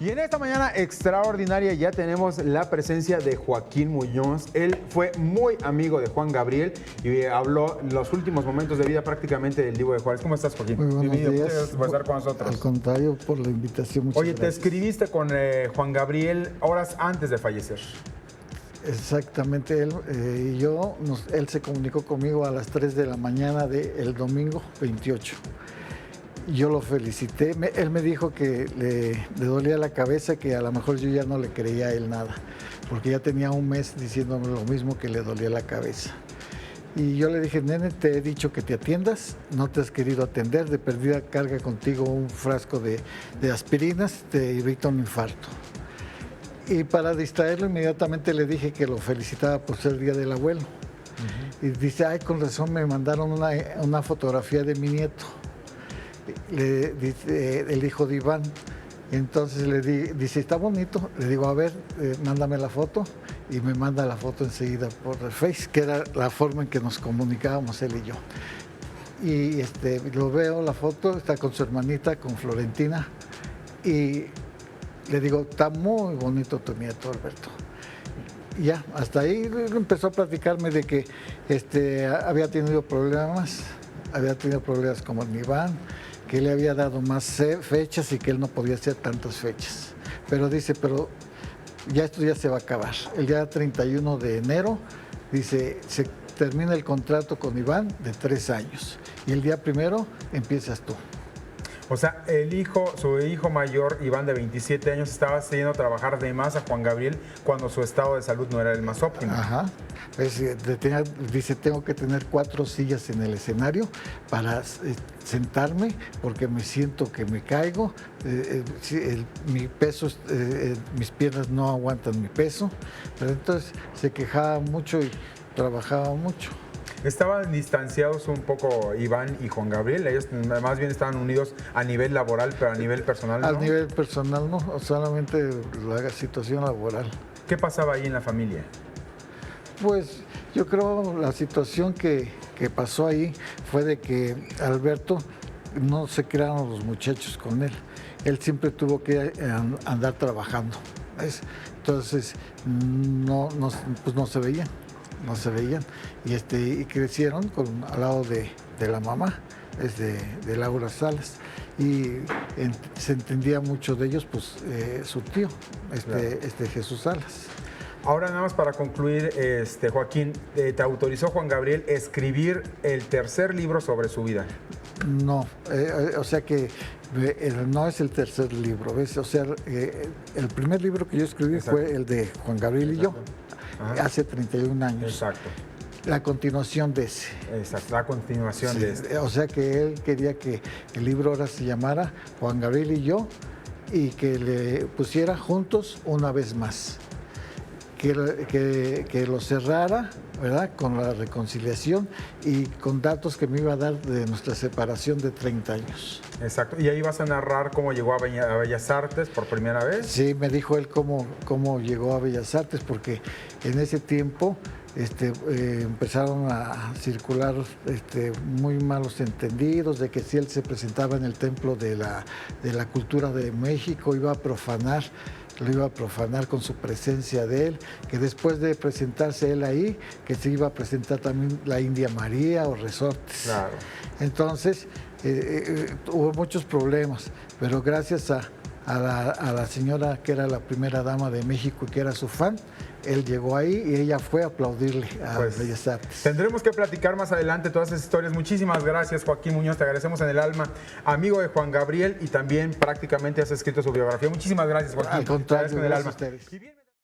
Y en esta mañana extraordinaria ya tenemos la presencia de Joaquín Muñoz. Él fue muy amigo de Juan Gabriel y habló los últimos momentos de vida prácticamente del Divo de Juárez. ¿Cómo estás, Joaquín? Muy buenos Bienvenido, días. muchas gracias por estar con nosotros. Al contrario, por la invitación, muchas Oye, gracias. te escribiste con Juan Gabriel horas antes de fallecer. Exactamente, él se comunicó conmigo a las 3 de la mañana del domingo 28. Yo lo felicité, él me dijo que le dolía la cabeza, que a lo mejor yo ya no le creía a él nada, porque ya tenía un mes diciéndome lo mismo, que le dolía la cabeza. Y yo le dije, nene, te he dicho que te atiendas, no te has querido atender, de perdida carga contigo un frasco de aspirinas, te evita un infarto. Y para distraerlo inmediatamente le dije que lo felicitaba por ser el Día del Abuelo. Y dice, ay, con razón me mandaron una fotografía de mi nieto, el hijo de Iván. Entonces dice, está bonito. Le digo, a ver, mándame la foto. Y me manda la foto enseguida por el Face, que era la forma en que nos comunicábamos él y yo. Y lo veo, la foto, está con su hermanita, con Florentina. Y le digo, está muy bonito tu nieto, Alberto. Y ya, hasta ahí empezó a platicarme de que había tenido problemas como el Iván, que le había dado más fechas y que él no podía hacer tantas fechas. Pero dice, pero ya esto ya se va a acabar. El día 31 de enero, dice, se termina el contrato con Iván de 3 años. Y el día 1 empiezas tú. O sea, su hijo mayor, Iván, de 27 años, estaba haciendo a trabajar de más a Juan Gabriel cuando su estado de salud no era el más óptimo. Ajá. Dice, tengo que tener 4 sillas en el escenario para sentarme porque me siento que me caigo. Mi peso, mis piernas no aguantan mi peso. Pero entonces se quejaba mucho y trabajaba mucho. ¿Estaban distanciados un poco Iván y Juan Gabriel? Ellos más bien estaban unidos a nivel laboral, pero a nivel personal no. A nivel personal no, solamente la situación laboral. ¿Qué pasaba ahí en la familia? Pues yo creo la situación que pasó ahí fue de que Alberto no se crearon los muchachos con él. Él siempre tuvo que andar trabajando, ¿ves? Entonces pues no se veían. No se veían y crecieron al lado de la mamá, de Laura Salas, y se entendía mucho de ellos, pues su tío, claro. Jesús Salas. Ahora nada más para concluir, Joaquín, ¿te autorizó Juan Gabriel escribir el tercer libro sobre su vida? No, o sea que no es el tercer libro, ¿ves? O sea, el primer libro que yo escribí fue el de Juan Gabriel y yo. Ajá. Hace 31 años. Exacto. La continuación de ese. Exacto, la continuación de este. O sea que él quería que el libro ahora se llamara Juan Gabriel y yo y que le pusiera Juntos una vez más. Que lo cerrara, ¿verdad? Con la reconciliación y con datos que me iba a dar de nuestra separación de 30 años. Exacto. ¿Y ahí vas a narrar cómo llegó a Bellas Artes por primera vez? Sí, me dijo él cómo llegó a Bellas Artes, porque en ese tiempo empezaron a circular muy malos entendidos de que si él se presentaba en el Templo de la Cultura de México lo iba a profanar con su presencia de él, que después de presentarse él ahí, que se iba a presentar también la India María o Resortes. Claro. Entonces, hubo muchos problemas, pero gracias a la señora que era la primera dama de México y que era su fan, él llegó ahí y ella fue a aplaudirle a Bellas Artes. Tendremos que platicar más adelante todas esas historias. Muchísimas gracias, Joaquín Muñoz, te agradecemos en el alma. Amigo de Juan Gabriel y también prácticamente has escrito su biografía. Muchísimas gracias, Joaquín. Al contrario, te agradezco en el alma. Ustedes.